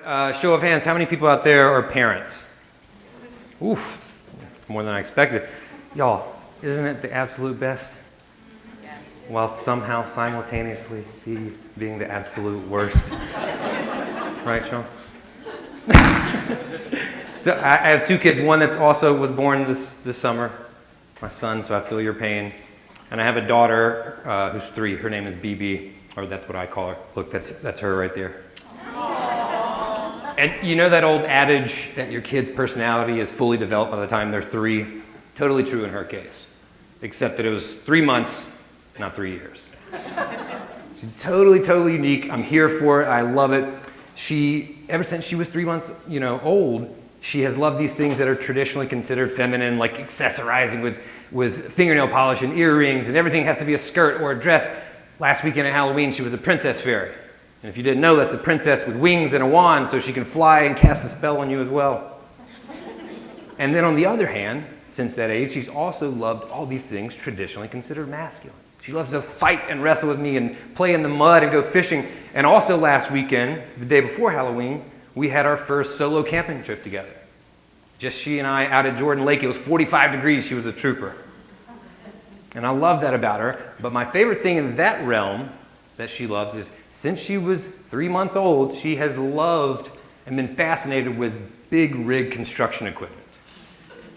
Show of hands, how many people out there are parents? Oof, that's more than I expected. Y'all, isn't it the absolute best? Yes. While somehow simultaneously being the absolute worst. Right, Sean? So I have two kids. One that's also was born this summer, my son, so I feel your pain. And I have a daughter who's 3. Her name is BB, or that's what I call her. Look, that's her right there. And you know that old adage that your kid's personality is fully developed by the time they're 3? Totally true in her case, except that it was 3 months, not 3 years. She's totally unique. I'm here for it. I love it. Ever since she was 3 months, old, she has loved these things that are traditionally considered feminine, like accessorizing with fingernail polish and earrings, and everything has to be a skirt or a dress. Last weekend at Halloween, she was a princess fairy. And if you didn't know, that's a princess with wings and a wand, so she can fly and cast a spell on you as well. And then on the other hand, since that age, she's also loved all these things traditionally considered masculine. She loves to fight and wrestle with me and play in the mud and go fishing. And also last weekend, the day before Halloween, we had our first solo camping trip together. Just she and I out at Jordan Lake. It was 45 degrees. She was a trooper. And I love that about her. But my favorite thing in that realm that she loves is since she was 3 months old, she has loved and been fascinated with big rig construction equipment.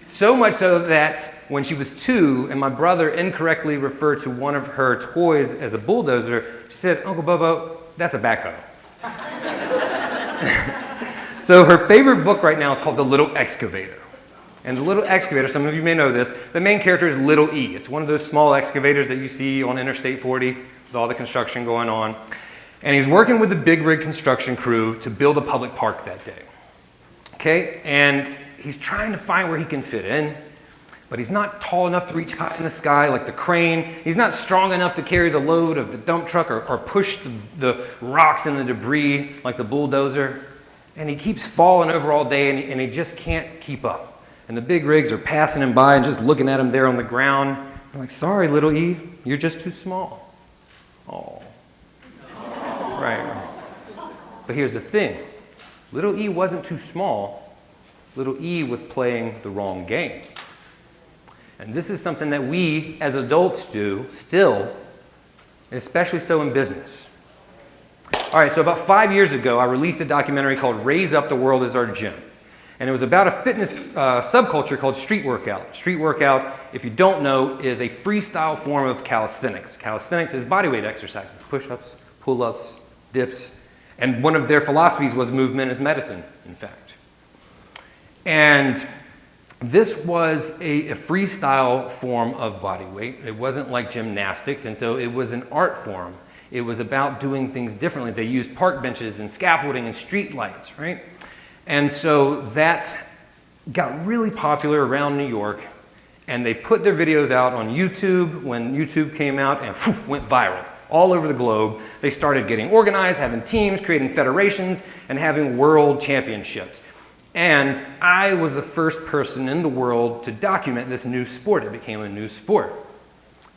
So much so that when she was 2 and my brother incorrectly referred to one of her toys as a bulldozer, she said, "Uncle Bobo, that's a backhoe." So her favorite book right now is called The Little Excavator. And The Little Excavator, some of you may know this, the main character is Little E. It's one of those small excavators that you see on Interstate 40 with all the construction going on. And he's working with the big rig construction crew to build a public park that day. Okay? And he's trying to find where he can fit in, but he's not tall enough to reach high in the sky like the crane. He's not strong enough to carry the load of the dump truck or push the rocks and the debris like the bulldozer. And he keeps falling over all day, and he just can't keep up. And the big rigs are passing him by and just looking at him there on the ground. I'm like, "Sorry, little E, you're just too small." Oh. Right. But here's the thing. Little E wasn't too small. Little E was playing the wrong game. And this is something that we as adults do still, especially so in business. All right, so about 5 years ago, I released a documentary called Raise Up, the World is Our Gym. And it was about a fitness subculture called street workout. Street workout, if you don't know, is a freestyle form of calisthenics. Calisthenics is bodyweight exercises, push-ups, pull-ups, dips. And one of their philosophies was movement is medicine, in fact. And this was a freestyle form of bodyweight. It wasn't like gymnastics, and so it was an art form. It was about doing things differently. They used park benches and scaffolding and street lights, right? And so that got really popular around New York, and they put their videos out on YouTube when YouTube came out and went viral all over the globe. They started getting organized, having teams, creating federations, and having world championships. And I was the first person in the world to document this new sport. It became a new sport.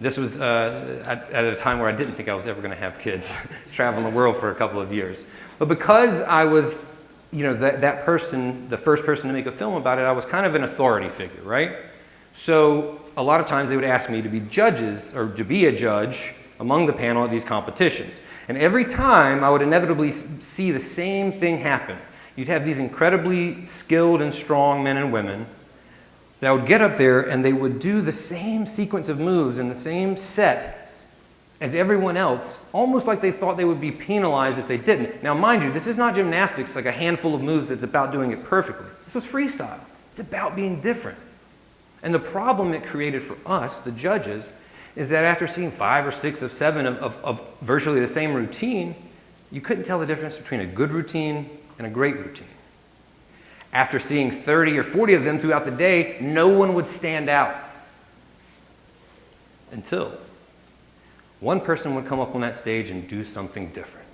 This was at a time where I didn't think I was ever going to have kids, traveling the world for a couple of years. But because I was, that person, the first person to make a film about it, I was kind of an authority figure, right? So a lot of times they would ask me to be judges or to be a judge among the panel at these competitions. And every time I would inevitably see the same thing happen. You'd have these incredibly skilled and strong men and women that would get up there and they would do the same sequence of moves in the same set as everyone else, almost like they thought they would be penalized if they didn't. Now, mind you, this is not gymnastics, like a handful of moves that's about doing it perfectly. This was freestyle. It's about being different. And the problem it created for us, the judges, is that after seeing 5 or 6 or 7 of virtually the same routine, you couldn't tell the difference between a good routine and a great routine. After seeing 30 or 40 of them throughout the day, no one would stand out until one person would come up on that stage and do something different.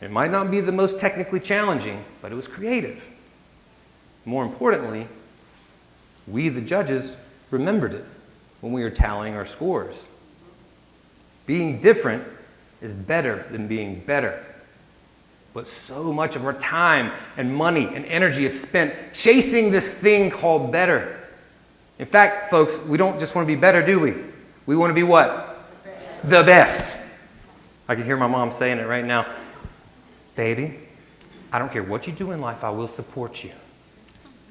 It might not be the most technically challenging, but it was creative. More importantly, we, the judges, remembered it when we were tallying our scores. Being different is better than being better. But so much of our time and money and energy is spent chasing this thing called better. In fact, folks, we don't just want to be better, do we? We want to be what? The best. I can hear my mom saying it right now. Baby, I don't care what you do in life, I will support you.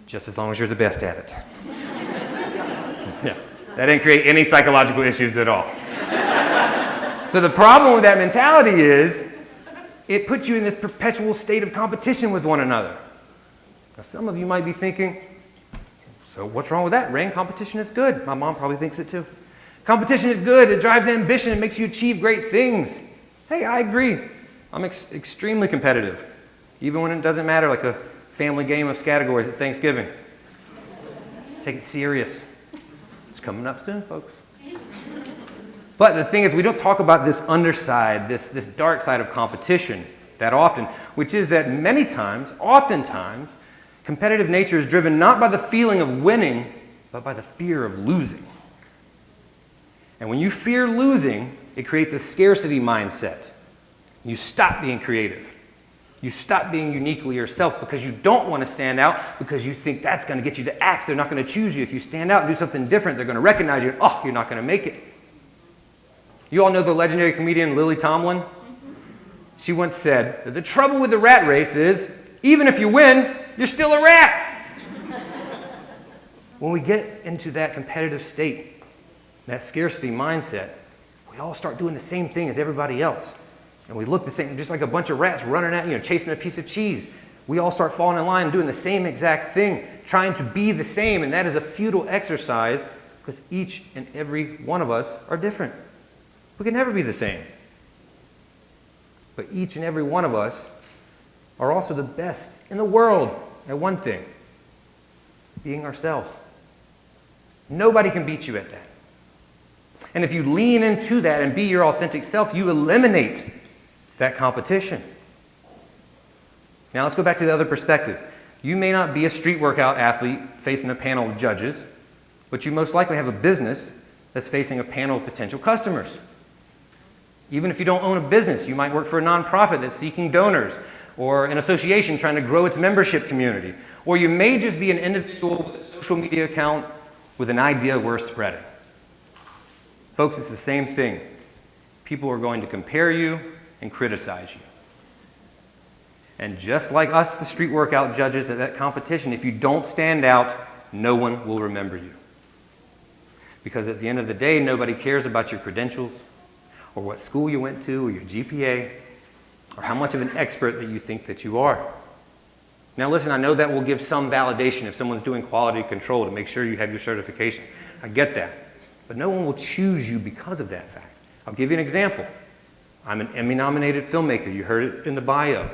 Just as long as you're the best at it. Yeah, that didn't create any psychological issues at all. So the problem with that mentality is it puts you in this perpetual state of competition with one another. Now, some of you might be thinking, so what's wrong with that, Rain? Competition is good. My mom probably thinks it too. Competition is good. It drives ambition. It makes you achieve great things. Hey, I agree. I'm extremely competitive, even when it doesn't matter, like a family game of categories at Thanksgiving. Take it serious. It's coming up soon, folks. But the thing is, we don't talk about this underside, this dark side of competition that often, which is that many times, oftentimes, competitive nature is driven not by the feeling of winning, but by the fear of losing. And when you fear losing, it creates a scarcity mindset. You stop being creative. You stop being uniquely yourself because you don't want to stand out, because you think that's going to get you the axe. They're not going to choose you. If you stand out and do something different, they're going to recognize you. Oh, you're not going to make it. You all know the legendary comedian Lily Tomlin? She once said that the trouble with the rat race is, even if you win, you're still a rat. When we get into that competitive state, that scarcity mindset, we all start doing the same thing as everybody else. And we look the same, just like a bunch of rats running at, chasing a piece of cheese. We all start falling in line and doing the same exact thing, trying to be the same, and that is a futile exercise because each and every one of us are different. We can never be the same. But each and every one of us are also the best in the world at one thing, being ourselves. Nobody can beat you at that. And if you lean into that and be your authentic self, you eliminate that competition. Now let's go back to the other perspective. You may not be a street workout athlete facing a panel of judges, but you most likely have a business that's facing a panel of potential customers. Even if you don't own a business, you might work for a nonprofit that's seeking donors, or an association trying to grow its membership community. Or you may just be an individual with a social media account with an idea worth spreading. Folks, it's the same thing. People are going to compare you and criticize you. And just like us, the street workout judges at that competition, if you don't stand out, no one will remember you. Because at the end of the day, nobody cares about your credentials, or what school you went to, or your GPA, or how much of an expert that you think that you are. Now listen, I know that will give some validation if someone's doing quality control to make sure you have your certifications. I get that. But no one will choose you because of that fact. I'll give you an example. I'm an Emmy-nominated filmmaker. You heard it in the bio.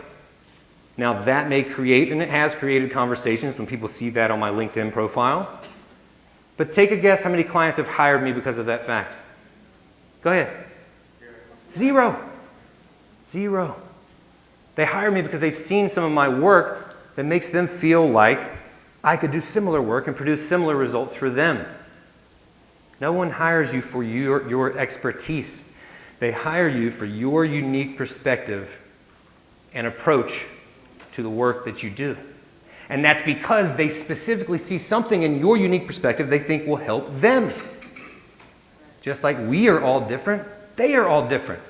Now that may create, and it has created conversations when people see that on my LinkedIn profile. But take a guess how many clients have hired me because of that fact. Go ahead. Zero. Zero. They hire me because they've seen some of my work that makes them feel like I could do similar work and produce similar results for them. No one hires you for your expertise. They hire you for your unique perspective and approach to the work that you do. And that's because they specifically see something in your unique perspective they think will help them. Just like we are all different, they are all different.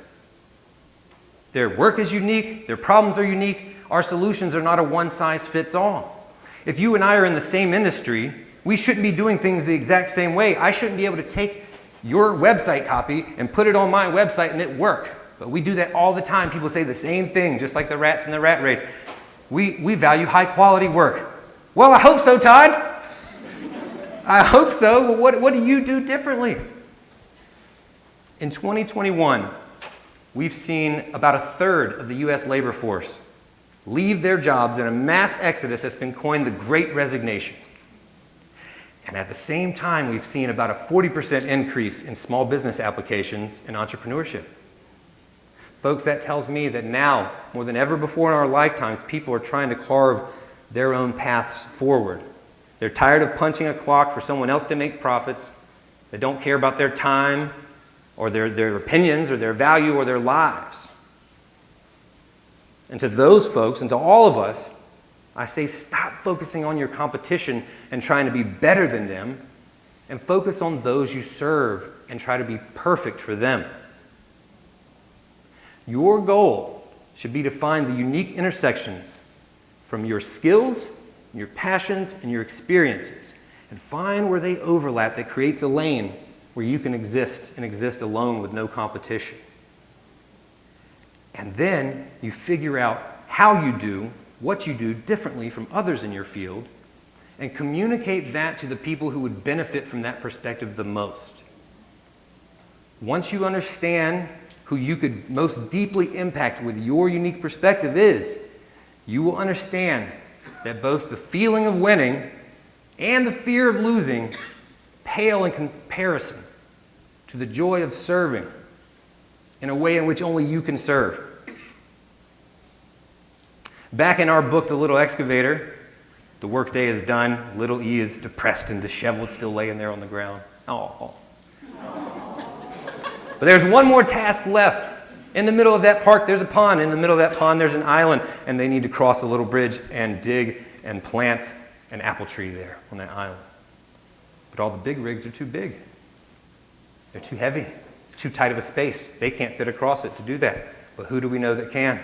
Their work is unique, their problems are unique, our solutions are not a one-size-fits-all. If you and I are in the same industry, we shouldn't be doing things the exact same way. I shouldn't be able to take your website copy and put it on my website and it work. But we do that all the time. People say the same thing, just like the rats in the rat race. We value high-quality work. Well, I hope so, Todd. I hope so. But what do you do differently? In 2021, we've seen about a third of the U.S. labor force leave their jobs in a mass exodus that's been coined the Great Resignation. And at the same time, we've seen about a 40% increase in small business applications and entrepreneurship. Folks, that tells me that now, more than ever before in our lifetimes, people are trying to carve their own paths forward. They're tired of punching a clock for someone else to make profits. They don't care about their time or their opinions or their value or their lives. And to those folks and to all of us, I say stop focusing on your competition and trying to be better than them, and focus on those you serve and try to be perfect for them. Your goal should be to find the unique intersections from your skills, your passions, and your experiences, and find where they overlap that creates a lane where you can exist and exist alone with no competition. And then you figure out how you do what you do differently from others in your field, and communicate that to the people who would benefit from that perspective the most. Once you understand who you could most deeply impact with your unique perspective is, you will understand that both the feeling of winning and the fear of losing pale in comparison to the joy of serving in a way in which only you can serve. Back in our book, The Little Excavator, the workday is done. Little E is depressed and disheveled, still laying there on the ground. Oh. But there's one more task left. In the middle of that park, there's a pond. In the middle of that pond, there's an island, and they need to cross a little bridge and dig and plant an apple tree there on that island. But all the big rigs are too big. They're too heavy. It's too tight of a space. They can't fit across it to do that. But who do we know that can?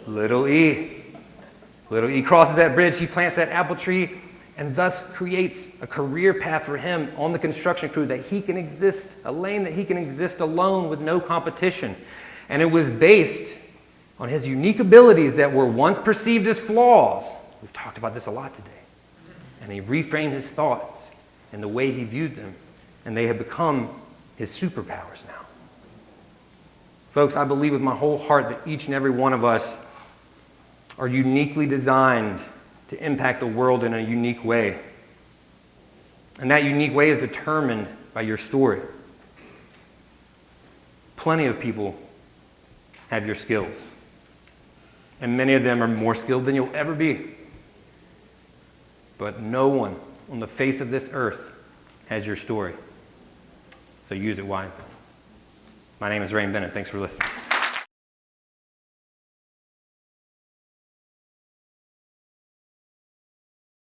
Little E. Little E crosses that bridge, he plants that apple tree, and thus creates a career path for him on the construction crew that he can exist, a lane that he can exist alone with no competition. And it was based on his unique abilities that were once perceived as flaws. We've talked about this a lot today. And he reframed his thoughts and the way he viewed them, and they have become his superpowers now. Folks, I believe with my whole heart that each and every one of us are uniquely designed to impact the world in a unique way. And that unique way is determined by your story. Plenty of people have your skills, and many of them are more skilled than you'll ever be. But no one on the face of this earth has your story. So use it wisely. My name is Ray Bennett. Thanks for listening.